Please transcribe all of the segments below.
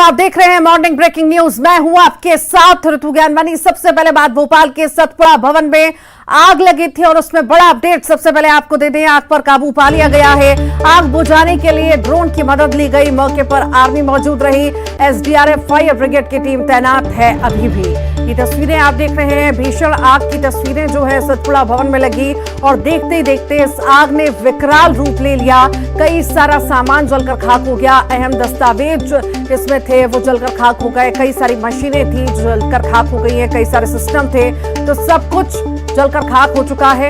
आप देख रहे हैं मॉर्निंग ब्रेकिंग न्यूज। मैं हूं आपके साथ ऋतु ज्ञानवानी। सबसे पहले बात भोपाल के सतपुड़ा भवन में आग लगी थी और उसमें बड़ा अपडेट सबसे पहले आपको दे दें। आग पर काबू पा लिया गया है। आग बुझाने के लिए ड्रोन की मदद ली गई। मौके पर आर्मी मौजूद रही। एसडीआरएफ फायर ब्रिगेड की टीम तैनात है अभी भी। ये तस्वीरें आप देख रहे हैं, भीषण आग की तस्वीरें जो है सतपुड़ा भवन में लगी और देखते ही देखते इस आग ने विकराल रूप ले लिया। कई सारा सामान जलकर खाक हो गया। अहम दस्तावेज इसमें थे वो जलकर खाक हो गए। कई सारी मशीनें थी जो जलकर खाक हो गई है। कई सारे सिस्टम थे तो सब कुछ जलकर खाक हो चुका है।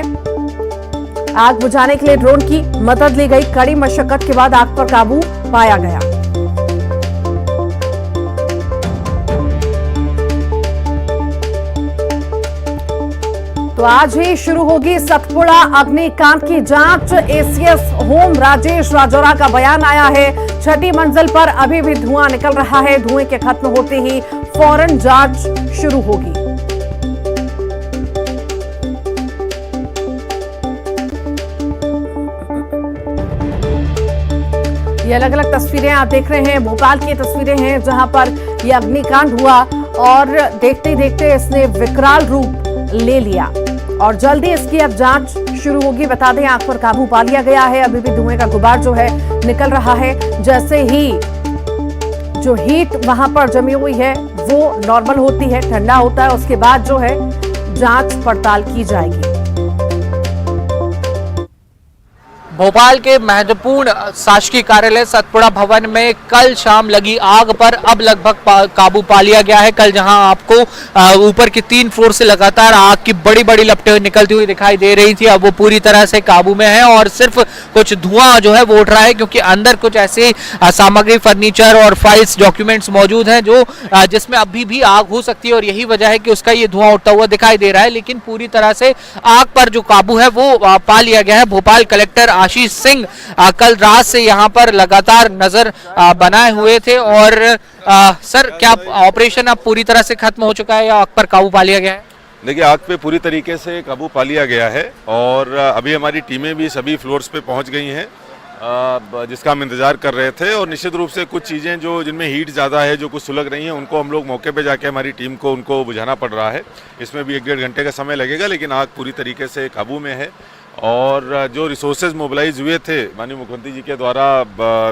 आग बुझाने के लिए ड्रोन की मदद ली गई। कड़ी मशक्कत के बाद आग पर काबू पाया गया। तो आज ही शुरू होगी सतपुड़ा अग्निकांड की जांच। एसीएस होम राजेश राजौरा का बयान आया है। छठी मंजिल पर अभी भी धुआं निकल रहा है। धुएं के खत्म होते ही फौरन जांच शुरू होगी। ये अलग अलग तस्वीरें आप देख रहे हैं। भोपाल की तस्वीरें हैं जहां पर यह अग्निकांड हुआ और देखते ही देखते इसने विकराल रूप ले लिया और जल्दी इसकी अब जांच शुरू होगी। बता दें आग पर काबू पा लिया गया है। अभी भी धुएं का गुबार जो है निकल रहा है। जैसे ही जो हीट वहां पर जमी हुई है वो नॉर्मल होती है, ठंडा होता है, उसके बाद जो है जांच पड़ताल की जाएगी। भोपाल के महत्वपूर्ण शासकीय कार्यालय सतपुड़ा भवन में कल शाम लगी आग पर अब लगभग काबू पा लिया गया है। कल जहां आपको ऊपर की 3 फ्लोर से लगातार आग की बड़ी बड़ी लपटें निकलती हुई दिखाई दे रही थी, अब वो पूरी तरह से काबू में है और सिर्फ कुछ धुआं जो है वो उठ रहा है क्योंकि अंदर कुछ ऐसी सामग्री, फर्नीचर और फाइल्स, डॉक्यूमेंट्स मौजूद हैं जो जिसमें अभी भी आग हो सकती है और यही वजह है कि उसका ये धुआं उठता हुआ दिखाई दे रहा है। लेकिन पूरी तरह से आग पर जो काबू है वो पा लिया गया है। भोपाल कलेक्टर आशीष सिंह कल रात से यहां पर लगातार नजर बनाए हुए थे और सर क्या ऑपरेशन अब पूरी तरह से खत्म हो चुका है या आग पर काबू पा लिया गया है? देखिए, आग पे पूरी तरीके से काबू पा लिया गया है और अभी हमारी टीमें भी सभी फ्लोर्स पे पहुंच गई हैं जिसका हम इंतजार कर रहे थे। और निश्चित रूप से कुछ चीज़ें जो जिनमें हीट ज़्यादा है, जो कुछ सुलग रही हैं, उनको हम लोग मौके पे जाके हमारी टीम को उनको बुझाना पड़ रहा है। इसमें भी 1-1.5 घंटे का समय लगेगा, लेकिन आग पूरी तरीके से काबू में है। और जो रिसोर्सेज मोबिलाइज हुए थे माननीय मुख्यमंत्री जी के द्वारा,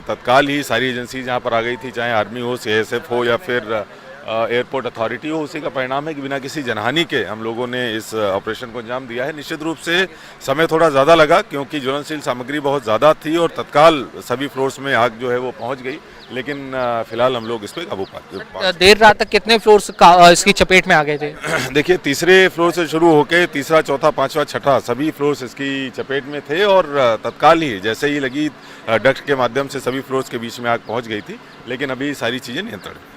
तत्काल ही सारी एजेंसी जहाँ पर आ गई थी, चाहे आर्मी हो, सीआईएसएफ हो या फिर एयरपोर्ट अथॉरिटी हो, उसी का परिणाम है कि बिना किसी जनहानि के हम लोगों ने इस ऑपरेशन को अंजाम दिया है। निश्चित रूप से समय थोड़ा ज़्यादा लगा क्योंकि ज्वलनशील सामग्री बहुत ज़्यादा थी और तत्काल सभी फ्लोर्स में आग जो है वो पहुंच गई, लेकिन फिलहाल हम लोग इस पर काबू पा। देर रात तक कितने फ्लोर्स इसकी चपेट में आ गए थे? देखिए, तीसरे फ्लोर से शुरू होकर तीसरा, चौथा, पांचवा, छठा सभी फ्लोर्स इसकी चपेट में थे और तत्काल ही जैसे ही लगी डक्ट के माध्यम से सभी फ्लोर्स के बीच में आग पहुंच गई थी, लेकिन अभी सारी चीज़ें नियंत्रण में।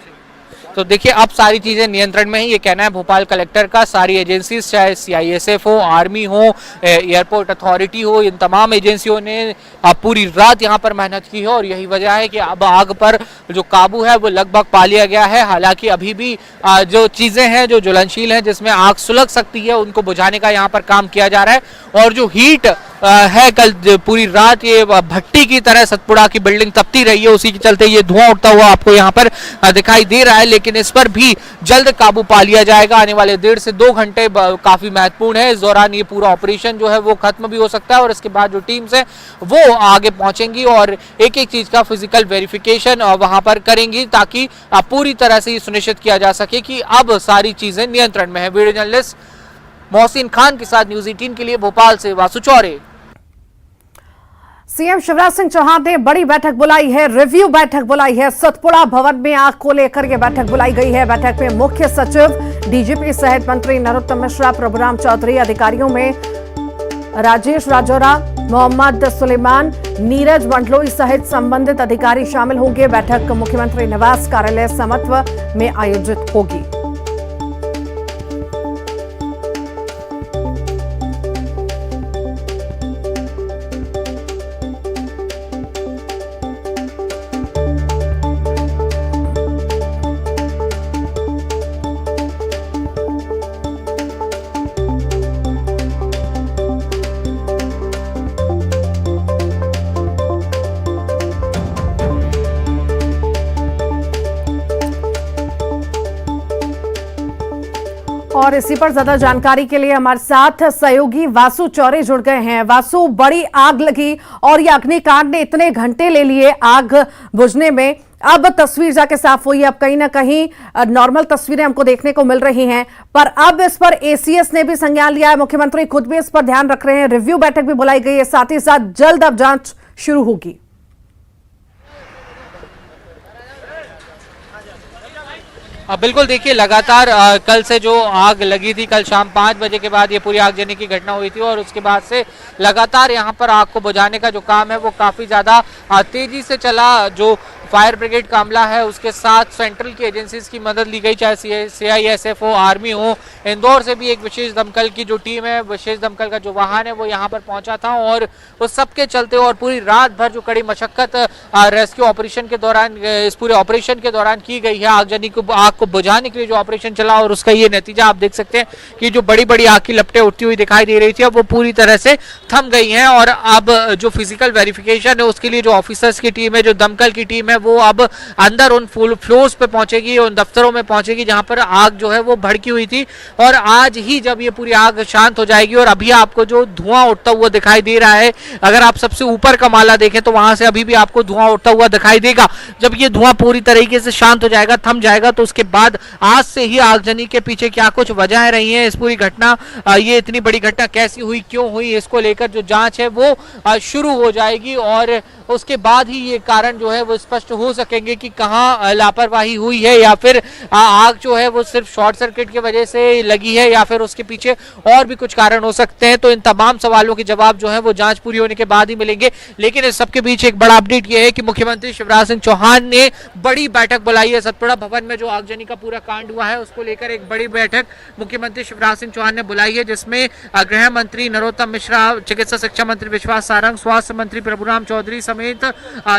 तो देखिए अब सारी चीजें नियंत्रण में ही, ये कहना है भोपाल कलेक्टर का। सारी एजेंसीज, चाहे सीआईएसएफ हो, आर्मी हो, एयरपोर्ट अथॉरिटी हो, इन तमाम एजेंसियों ने पूरी रात यहां पर मेहनत की है और यही वजह है कि अब आग पर जो काबू है वो लगभग पा लिया गया है। हालांकि अभी भी जो चीजें हैं जो ज्वलनशील हैं, जिसमें आग सुलग सकती है, उनको बुझाने का यहाँ पर काम किया जा रहा है। और जो हीट है, कल पूरी रात ये भट्टी की तरह सतपुड़ा की बिल्डिंग तपती रही है, उसी के चलते ये धुआं उठता हुआ आपको यहाँ पर दिखाई दे रहा है। लेकिन इस पर भी जल्द काबू पा लिया जाएगा। आने वाले 1.5 से 2 घंटे काफी महत्वपूर्ण है। इस दौरान ये पूरा ऑपरेशन जो है वो खत्म भी हो सकता है और इसके बाद जो टीम्स है वो आगे पहुंचेंगी और एक एक चीज का फिजिकल वेरिफिकेशन वहां पर करेंगी ताकि पूरी तरह से ये सुनिश्चित किया जा सके कि अब सारी चीजें नियंत्रण में है। वीडियो जर्नलिस्ट मोहसिन खान के साथ न्यूज़ 18 के लिए भोपाल से वासु चौरे। सीएम शिवराज सिंह चौहान ने बड़ी बैठक बुलाई है, रिव्यू बैठक बुलाई है। सतपुड़ा भवन में आग को लेकर यह बैठक बुलाई गई है। बैठक में मुख्य सचिव, डीजीपी सहित मंत्री नरोत्तम मिश्रा, प्रभुराम चौधरी, अधिकारियों में राजेश राजौरा, मोहम्मद सुलेमान, नीरज मंडलोई सहित संबंधित अधिकारी शामिल होंगे। बैठक मुख्यमंत्री निवास कार्यालय समत्व में आयोजित होगी। और इसी पर ज्यादा जानकारी के लिए हमारे साथ सहयोगी वासु चौरे जुड़ गए हैं। वासु, बड़ी आग लगी और ये अग्निकांड ने इतने घंटे ले लिए आग बुझने में, अब तस्वीर जाके साफ हुई। अब कहीं ना कहीं नॉर्मल तस्वीरें हमको देखने को मिल रही हैं, पर अब इस पर एसीएस ने भी संज्ञान लिया है। मुख्यमंत्री खुद भी इस पर ध्यान रख रहे हैं, रिव्यू बैठक भी बुलाई गई है, साथ ही साथ जल्द अब जांच शुरू होगी। बिल्कुल, देखिए लगातार कल से जो आग लगी थी, कल शाम 5 बजे के बाद ये पूरी आगजनी की घटना हुई थी और उसके बाद से लगातार यहाँ पर आग को बुझाने का जो काम है वो काफ़ी ज़्यादा तेज़ी से चला। जो फायर ब्रिगेड का अमला है उसके साथ सेंट्रल की एजेंसीज की मदद ली गई, चाहे CISF हो, आर्मी हो। इंदौर से भी एक विशेष दमकल की जो टीम है, विशेष दमकल का जो वाहन है वो यहाँ पर पहुंचा था और उस सब के चलते और पूरी रात भर जो कड़ी मशक्कत रेस्क्यू ऑपरेशन के दौरान, इस पूरे ऑपरेशन के दौरान की गई है। आग को बुझाने के लिए जो ऑपरेशन चला और उसका ये नतीजा आप देख सकते हैं कि जो बड़ी बड़ी आग की लपटें उठती हुई दिखाई दे रही थी अब वो पूरी तरह से थम गई हैं। और अब जो फिजिकल वेरिफिकेशन है उसके लिए जो ऑफिसर्स की टीम है, जो दमकल की टीम है, वो अब अंदर उन फ्लोर्स पे पहुंचेगी, उन दफ्तरों में पहुंचेगी जहां पर आग जो है वो भड़की हुई थी। और आज ही जब ये पूरी आग शांत हो जाएगी और अभी आपको जो धुआं उठता हुआ दिखाई दे रहा है, अगर आप सबसे ऊपर का माला देखें तो वहां से अभी भी आपको धुआं उठता हुआ दिखाई देगा। जब ये धुआं पूरी तरीके से शांत हो जाएगा, थम जाएगा, तो उसके बाद आज से ही आगजनी के पीछे क्या कुछ वजह रही है, इस पूरी घटना, ये इतनी बड़ी घटना कैसी हुई, क्यों हुई, इसको लेकर जो जांच है वो शुरू हो जाएगी और उसके बाद ही ये कारण जो है वो स्पष्ट हो सकेंगे कि कहाँ लापरवाही हुई है या फिर आग जो है वो सिर्फ शॉर्ट सर्किट की वजह से लगी है या फिर उसके पीछे और भी कुछ कारण हो सकते हैं। तो इन तमाम सवालों के जवाब जो है वो जांच पूरी होने के बाद ही मिलेंगे। लेकिन इस सबके बीच एक बड़ा अपडेट ये है कि मुख्यमंत्री शिवराज सिंह चौहान ने बड़ी बैठक बुलाई है। सतपुड़ा भवन में जो आगजनी का पूरा कांड हुआ है उसको लेकर एक बड़ी बैठक मुख्यमंत्री शिवराज सिंह चौहान ने बुलाई है, जिसमें गृह मंत्री नरोत्तम मिश्रा, चिकित्सा शिक्षा मंत्री विश्वास सारंग, स्वास्थ्य मंत्री प्रभुराम चौधरी समेत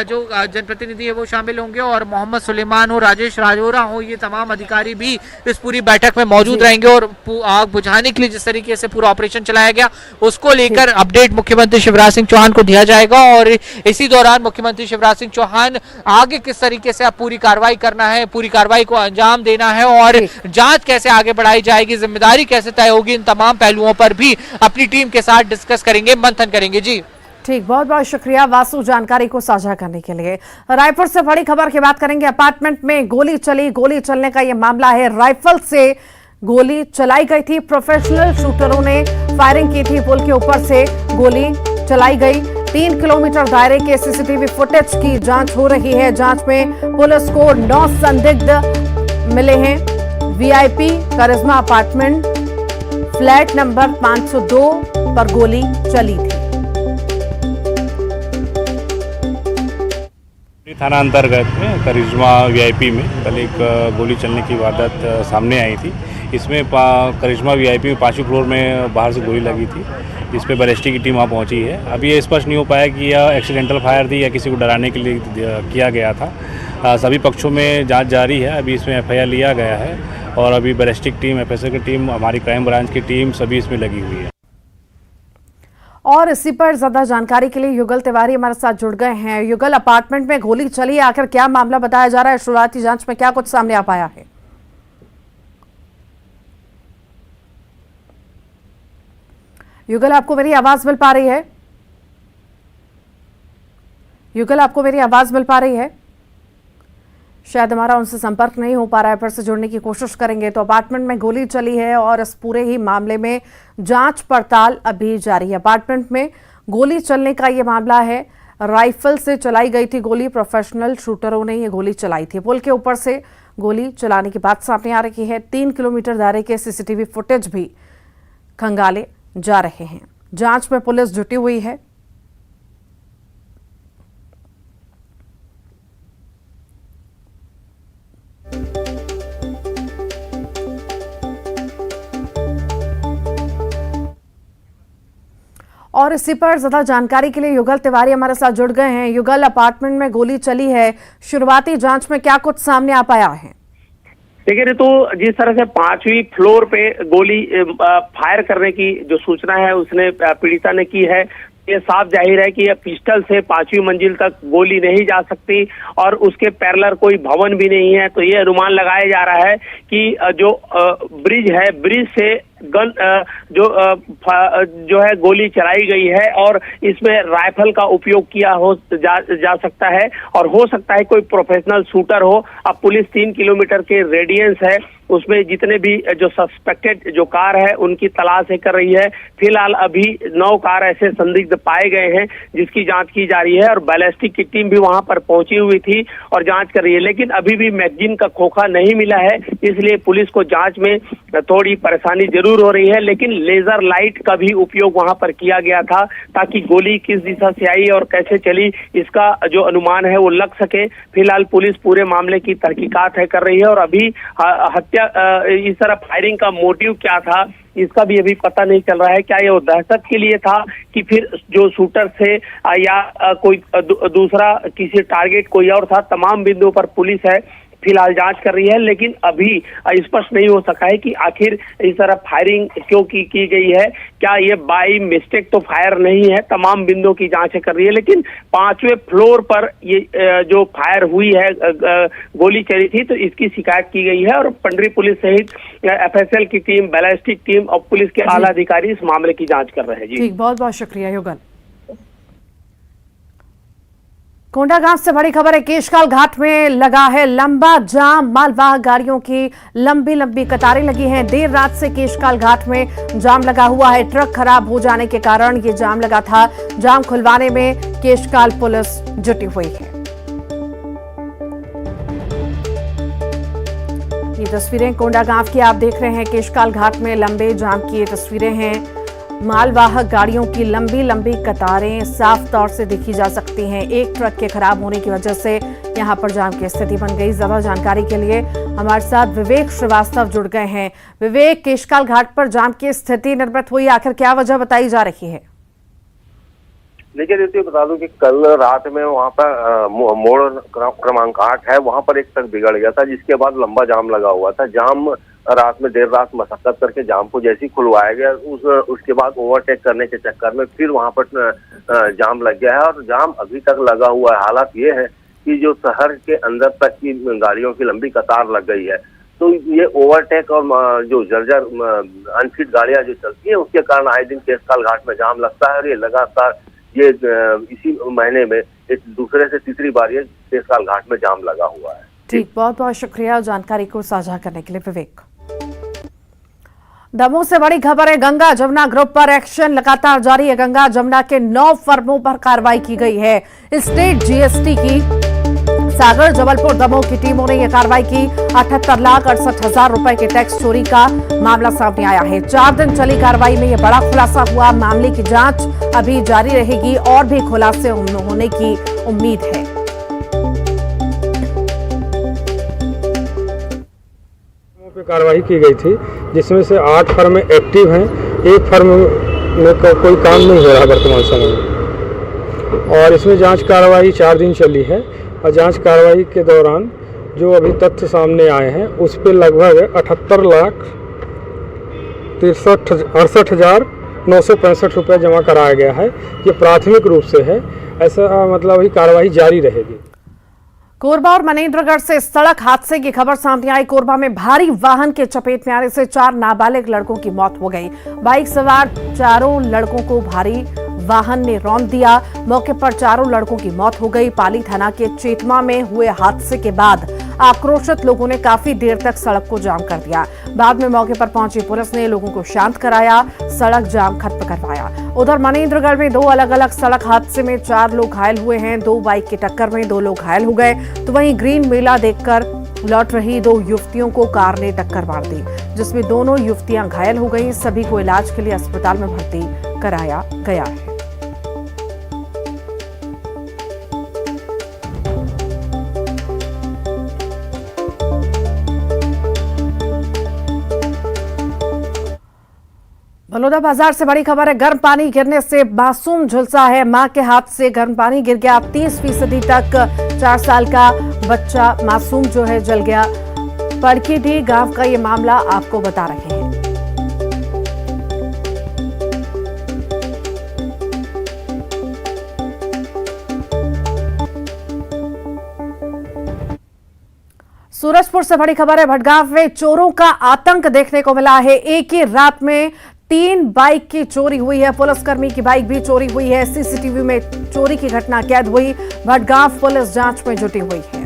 जो जनप्रतिनिधि है वो शामिल होंगे और मोहम्मद सुलेमान हो, राजेश राजौरा हो, ये तमाम अधिकारी भी इस पूरी बैठक में मौजूद रहेंगे। और आग बुझाने के लिए जिस तरीके से पूरा ऑपरेशन चलाया गया उसको लेकर अपडेट मुख्यमंत्री शिवराज सिंह चौहान को दिया जाएगा और इसी दौरान मुख्यमंत्री शिवराज सिंह चौहान आगे किस तरीके से अब पूरी कार्रवाई करना है, पूरी कार्रवाई को अंजाम देना है और जांच कैसे आगे बढ़ाई जाएगी, जिम्मेदारी कैसे तय होगी, इन तमाम पहलुओं पर भी अपनी टीम के साथ डिस्कस करेंगे, मंथन करेंगे। जी ठीक, बहुत बहुत शुक्रिया वासु जानकारी को साझा करने के लिए। रायपुर से बड़ी खबर की बात करेंगे। अपार्टमेंट में गोली चली, गोली चलने का यह मामला है। राइफल से गोली चलाई गई थी, प्रोफेशनल शूटरों ने फायरिंग की थी। पुल के ऊपर से गोली चलाई गई। 3 किलोमीटर दायरे के सीसीटीवी फुटेज की जांच हो रही है। जांच में पुलिस को 9 संदिग्ध मिले हैं। VIP करिश्मा अपार्टमेंट फ्लैट नंबर 502 पर गोली चली थी। थाना अंतर्गत में करिश्मा VIP में कल एक गोली चलने की वारदात सामने आई थी। इसमें करिश्मा VIP में 5वें फ्लोर में बाहर से गोली लगी थी, इस पे बैरिस्टिक की टीम वहाँ पहुंची है। अभी ये स्पष्ट नहीं हो पाया कि यह एक्सीडेंटल फायर थी या किसी को डराने के लिए किया गया था। सभी पक्षों में जांच जारी है। अभी इसमें FIR लिया गया है और अभी बैरिस्टिक टीम, FSL की टीम, हमारी क्राइम ब्रांच की टीम सभी इसमें लगी हुई है। और इसी पर ज्यादा जानकारी के लिए युगल तिवारी हमारे साथ जुड़ गए हैं। युगल, अपार्टमेंट में गोली चली, आखिर क्या मामला बताया जा रहा है? शुरुआती जांच में क्या कुछ सामने आ पाया है? युगल, आपको मेरी आवाज मिल पा रही है? युगल, आपको मेरी आवाज मिल पा रही है? शायद हमारा उनसे संपर्क नहीं हो पा रहा है, फिर से जुड़ने की कोशिश करेंगे। तो अपार्टमेंट में गोली चली है और इस पूरे ही मामले में जांच पड़ताल अभी जारी है। अपार्टमेंट में गोली चलने का ये मामला है। राइफल से चलाई गई थी गोली, प्रोफेशनल शूटरों ने ये गोली चलाई थी। पुल के ऊपर से गोली चलाने की बात सामने आ रही है। 3 किलोमीटर दायरे के CCTV फुटेज भी खंगाले जा रहे हैं। जांच में पुलिस जुटी हुई है। और इसी पर ज्यादा जानकारी के लिए युगल तिवारी हमारे साथ जुड़ गए हैं। युगल, अपार्टमेंट में गोली चली है, शुरुआती जांच में क्या कुछ सामने आ पाया है? देखिए तो जिस तरह से 5वीं फ्लोर पे गोली फायर करने की जो सूचना है उसने पीड़िता ने की है, ये साफ जाहिर है कि यह पिस्टल से 5वीं मंजिल तक गोली नहीं जा सकती और उसके पैरेलल कोई भवन भी नहीं है। तो ये अनुमान लगाया जा रहा है कि जो ब्रिज है, ब्रिज से गन जो है गोली चलाई गई है और इसमें राइफल का उपयोग किया जा सकता है और हो सकता है कोई प्रोफेशनल शूटर हो। अब पुलिस 3 किलोमीटर के रेडियंस है उसमें जितने भी जो सस्पेक्टेड जो कार है उनकी तलाश कर रही है। फिलहाल अभी 9 कार ऐसे संदिग्ध पाए गए हैं जिसकी जांच की जा रही है और बैलिस्टिक की टीम भी वहां पर पहुंची हुई थी और जांच कर रही है, लेकिन अभी भी मैगजीन का खोखा नहीं मिला है, इसलिए पुलिस को जांच में थोड़ी परेशानी जरूर हो रही है। लेकिन लेजर लाइट का भी उपयोग वहां पर किया गया था ताकि गोली किस दिशा से आई और कैसे चली इसका जो अनुमान है वो लग सके। फिलहाल पुलिस पूरे मामले की तहकीकात कर रही है और अभी हत्या इस तरह फायरिंग का मोटिव क्या था इसका भी अभी पता नहीं चल रहा है। क्या ये दहशत के लिए था कि फिर जो शूटर से या कोई दूसरा किसी टारगेट कोई और था। तमाम बिंदुओं पर पुलिस है फिलहाल जांच कर रही है, लेकिन अभी स्पष्ट नहीं हो सका है कि आखिर इस तरह फायरिंग क्यों की गई है। क्या ये बाई मिस्टेक तो फायर नहीं है, तमाम बिंदुओं की जांच कर रही है। लेकिन 5वें फ्लोर पर ये जो फायर हुई है, गोली चली थी, तो इसकी शिकायत की गई है और पंडरी पुलिस सहित FSL की टीम, बैलिस्टिक टीम और पुलिस के आला अधिकारी इस मामले की जाँच कर रहे हैं। जी ठीक, बहुत बहुत शुक्रिया युगल। कोंडागांव से बड़ी खबर है, केशकाल घाट में लगा है लंबा जाम, मालवाहक गाड़ियों की लंबी लंबी कतारें लगी हैं। देर रात से केशकाल घाट में जाम लगा हुआ है, ट्रक खराब हो जाने के कारण ये जाम लगा था। जाम खुलवाने में केशकाल पुलिस जुटी हुई है। ये तस्वीरें कोंडागांव की आप देख रहे हैं, केशकाल घाट में लंबे जाम की ये तस्वीरें हैं। मालवाहक गाड़ियों की लंबी लंबी कतारें साफ तौर से देखी जा सकती हैं। एक ट्रक के खराब होने की वजह से यहां पर जाम की स्थिति बन गई। ज्यादा जानकारी के लिए हमारे साथ विवेक श्रीवास्तव जुड़ गए हैं। विवेक, केशकाल घाट पर जाम की स्थिति निर्मित हुई, आखिर क्या वजह बताई जा रही है? देखिए दीदी, बता दूं कि कल रात में वहाँ पर मोड़ क्रमांक 8 है, वहाँ पर एक ट्रक बिगड़ गया था, जिसके बाद लंबा जाम लगा हुआ था। जाम रात में देर रात मशक्कत करके जाम को जैसे ही खुलवाया गया, उसके बाद ओवरटेक करने के चक्कर में फिर वहाँ पर जाम लग गया है और जाम अभी तक लगा हुआ है। हालात ये है कि जो शहर के अंदर तक की गाड़ियों की लंबी कतार लग गई है, तो ये ओवरटेक और जो जर्जर अनफिट गाड़ियां जो चलती है उसके कारण आए दिन केशकाल घाट में जाम लगता है और ये लगातार ये इसी महीने में दूसरे से तीसरी बार ये केशकाल घाट में जाम लगा हुआ है। ठीक, बहुत बहुत शुक्रिया जानकारी को साझा करने के लिए विवेक। दमोह से बड़ी खबर है, गंगा जमुना ग्रुप पर एक्शन लगातार जारी है। गंगा जमुना के 9 फर्मों पर कार्रवाई की गई है। स्टेट GST की सागर, जबलपुर, दमोह की टीमों ने यह कार्रवाई की। 78,68,000 रुपए के टैक्स चोरी का मामला सामने आया है। 4 दिन चली कार्रवाई में यह बड़ा खुलासा हुआ। मामले की जांच अभी जारी रहेगी और भी खुलासे होने की उम्मीद है। कार्रवाई की गई थी, जिसमें से 8 फर्म एक्टिव हैं, एक फर्म में कोई काम नहीं हो रहा वर्तमान समय में, और इसमें जांच कार्रवाई 4 दिन चली है। और जांच कार्रवाई के दौरान जो अभी तथ्य सामने आए हैं उस पर लगभग 78,68,965 रुपये जमा कराया गया है। ये प्राथमिक रूप से है, ऐसा मतलब अभी कार्रवाई जारी रहेगी। कोरबा और मनेन्द्रगढ़ से सड़क हादसे की खबर सामने आई। कोरबा में भारी वाहन के चपेट में आने से 4 नाबालिग लड़कों की मौत हो गई। बाइक सवार चारों लड़कों को भारी वाहन ने रौंद दिया। मौके पर चारों लड़कों की मौत हो गई। पाली थाना के चेतमा में हुए हादसे के बाद आक्रोशित लोगों ने काफी देर तक सड़क को जाम कर दिया। बाद में मौके पर पहुंची पुलिस ने लोगों को शांत कराया, सड़क जाम खत्म करवाया। उधर मनेन्द्रगढ़ में 2 अलग अलग सड़क हादसे में 4 लोग घायल हुए हैं। 2 बाइक की टक्कर में 2 लोग घायल हो गए। तो वहीं ग्रीन मेला देखकर लौट रही 2 युवतियों को कार ने टक्कर मार दी, जिसमें दोनों युवतियां घायल हो गईं। सभी को इलाज के लिए अस्पताल में भर्ती कराया गया है। बलौदा बाजार से बड़ी खबर है, गर्म पानी गिरने से मासूम झुलसा है। मां के हाथ से गर्म पानी गिर गया। 30% तक 4 साल का बच्चा मासूम जो है जल गया। पड़कीडीह गांव का ये मामला आपको बता रहे हैं। सूरजपुर से बड़ी खबर है। भटगांव में चोरों का आतंक देखने को मिला है। एक ही रात में 3 बाइक की चोरी हुई है। पुलिसकर्मी की बाइक भी चोरी हुई है। सीसीटीवी में चोरी की घटना कैद हुई। भटगांव पुलिस जांच में जुटी हुई है।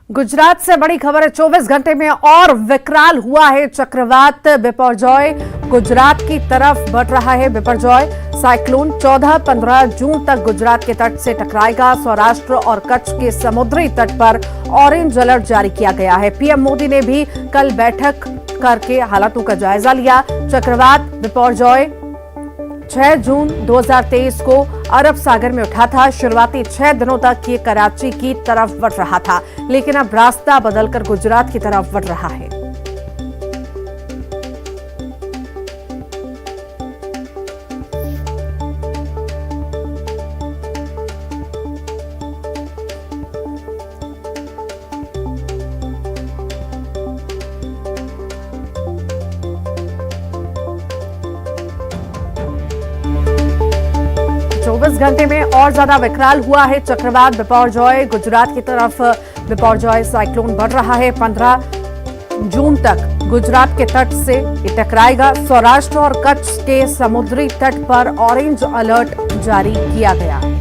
गुजरात से बड़ी खबर है। 24 घंटे में और विकराल हुआ है चक्रवात बिपरजॉय। गुजरात की तरफ बढ़ रहा है बिपरजॉय साइक्लोन। 14-15 जून तक गुजरात के तट से टकराएगा। सौराष्ट्र और कच्छ के समुद्री तट पर ऑरेंज अलर्ट जारी किया गया है। पीएम मोदी ने भी कल बैठक करके हालातों का जायजा लिया। चक्रवात बिपरजॉय 6 जून 2023 को अरब सागर में उठा था। शुरुआती 6 दिनों तक ये कराची की तरफ बढ़ रहा था, लेकिन अब रास्ता बदलकर गुजरात की तरफ बढ़ रहा है। घंटे में और ज्यादा विकराल हुआ है चक्रवात बिपरजॉय। गुजरात की तरफ बिपरजॉय साइक्लोन बढ़ रहा है। 15 जून तक गुजरात के तट से ये टकराएगा। सौराष्ट्र और कच्छ के समुद्री तट पर ऑरेंज अलर्ट जारी किया गया है।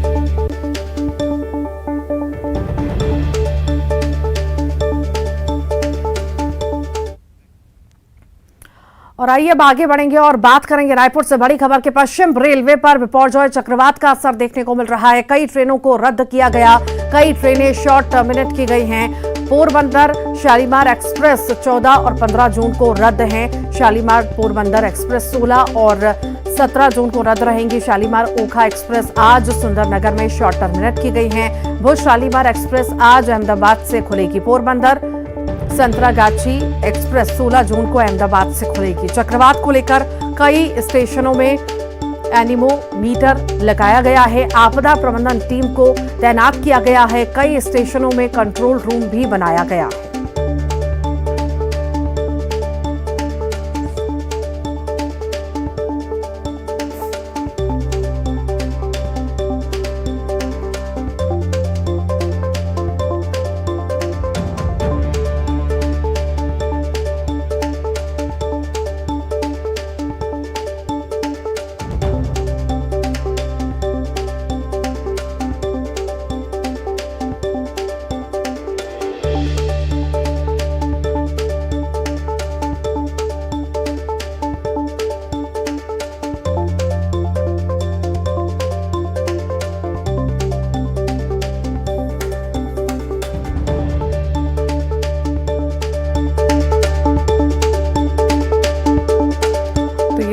और आइए अब आगे बढ़ेंगे और बात करेंगे रायपुर से बड़ी खबर के। पश्चिम रेलवे पर बिपरजॉय चक्रवात का असर देखने को मिल रहा है। कई ट्रेनों को रद्द किया गया। कई ट्रेनें शॉर्ट टर्मिनेट की गई हैं। पोरबंदर शालीमार एक्सप्रेस 14 और 15 जून को रद्द हैं। शालीमार पोरबंदर एक्सप्रेस 16 और 17 जून को रद्द रहेंगी। शालीमार ओखा एक्सप्रेस आज सुंदरनगर में शॉर्ट टर्मिनेट की गई हैं। भुज शालीमार एक्सप्रेस आज अहमदाबाद से खुलेगी। पोरबंदर संतरागाछी एक्सप्रेस 16 जून को अहमदाबाद से खुलेगी। चक्रवात को लेकर कई स्टेशनों में एनीमोमीटर लगाया गया है। आपदा प्रबंधन टीम को तैनात किया गया है। कई स्टेशनों में कंट्रोल रूम भी बनाया गया है।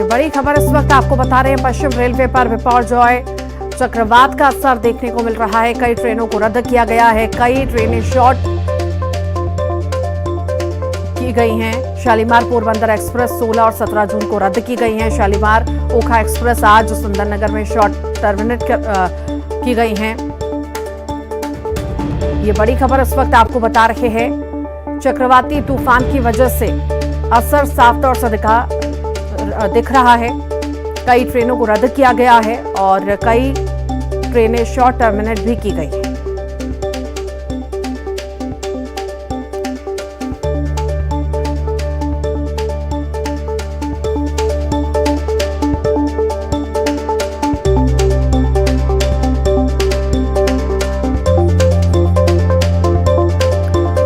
बड़ी खबर इस वक्त आपको बता रहे हैं। पश्चिम रेलवे पर बिपरजॉय चक्रवात का असर देखने को मिल रहा है। कई ट्रेनों को रद्द किया गया है। कई ट्रेनें शॉर्ट की गई हैं। शालीमार पोरबंदर एक्सप्रेस 16 और 17 जून को रद्द की गई हैं। शालीमार ओखा एक्सप्रेस आज सुंदरनगर में शॉर्ट टर्मिनेट की गई हैं। ये बड़ी खबर इस वक्त आपको बता रहे हैं। चक्रवाती तूफान की वजह से असर साफ तौर से दिख रहा है। कई ट्रेनों को रद्द किया गया है और कई ट्रेनें शॉर्ट टर्मिनेट भी की गई हैं।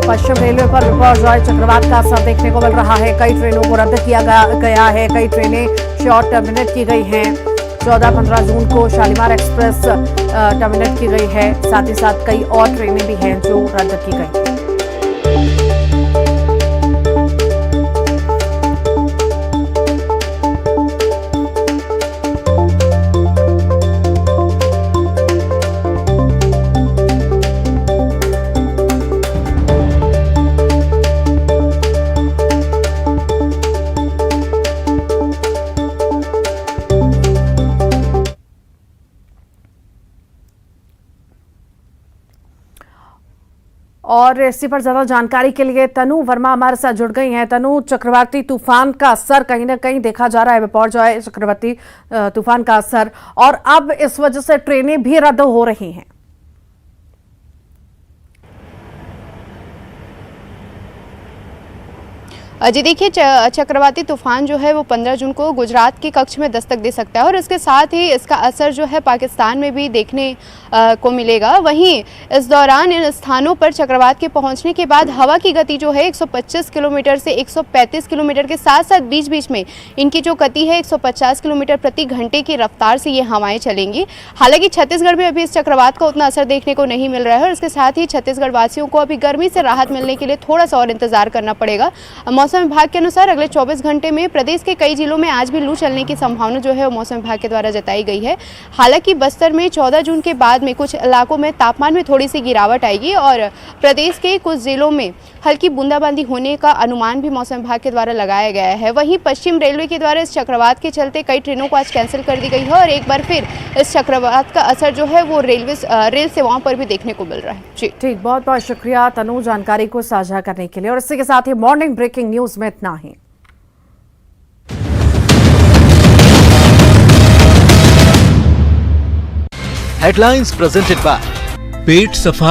पश्चिम रेलवे पर बिपरजॉय चक्रवात का असर देखने को मिल रहा है। कई ट्रेनों को रद्द किया गया है। कई ट्रेनें शॉर्ट टर्मिनेट की गई हैं। 14-15 जून को शालीमार एक्सप्रेस टर्मिनेट की गई है। साथ ही साथ कई और ट्रेनें भी हैं जो रद्द की गई हैं। और इसी पर ज्यादा जानकारी के लिए तनु वर्मा हमारे साथ जुड़ गई हैं। तनु, चक्रवाती तूफान का असर कहीं ना कहीं देखा जा रहा है, बिपरजॉय चक्रवाती तूफान का असर, और अब इस वजह से ट्रेनें भी रद्द हो रही हैं। जी देखिए, चक्रवाती तूफान जो है वो 15 जून को गुजरात के कच्छ में दस्तक दे सकता है और इसके साथ ही इसका असर जो है पाकिस्तान में भी देखने को मिलेगा। वहीं इस दौरान इन स्थानों पर चक्रवात के पहुंचने के बाद हवा की गति जो है 125 किलोमीटर से 135 किलोमीटर के साथ साथ बीच बीच में इनकी जो गति है 150 किलोमीटर प्रति घंटे की रफ्तार से ये हवाएं चलेंगी। हालांकि छत्तीसगढ़ में अभी इस चक्रवात का उतना असर देखने को नहीं मिल रहा है और इसके साथ ही छत्तीसगढ़ वासियों को अभी गर्मी से राहत मिलने के लिए थोड़ा सा और इंतजार करना पड़ेगा। मौसम विभाग के अनुसार अगले 24 घंटे में प्रदेश के कई जिलों में आज भी लू चलने की संभावना जो है वो मौसम विभाग के द्वारा जताई गई है। हालांकि बस्तर में 14 जून के बाद में कुछ इलाकों में तापमान में थोड़ी सी गिरावट आएगी और प्रदेश के कुछ जिलों में हल्की बूंदाबांदी होने का अनुमान भी मौसम विभाग के द्वारा लगाया गया है। वहीं पश्चिम रेलवे के द्वारा इस चक्रवात के चलते कई ट्रेनों को आज कैंसिल कर दी गई है और एक बार फिर इस चक्रवात का असर जो है वो रेल सेवाओं पर भी देखने को मिल रहा है। जी ठीक, बहुत बहुत शुक्रिया तनु जानकारी को साझा करने के लिए। और इसी के साथ ही मॉर्निंग ब्रेकिंग न्यूज में इतना ही। हेडलाइंस प्रेजेंटेड बाय पेट सफा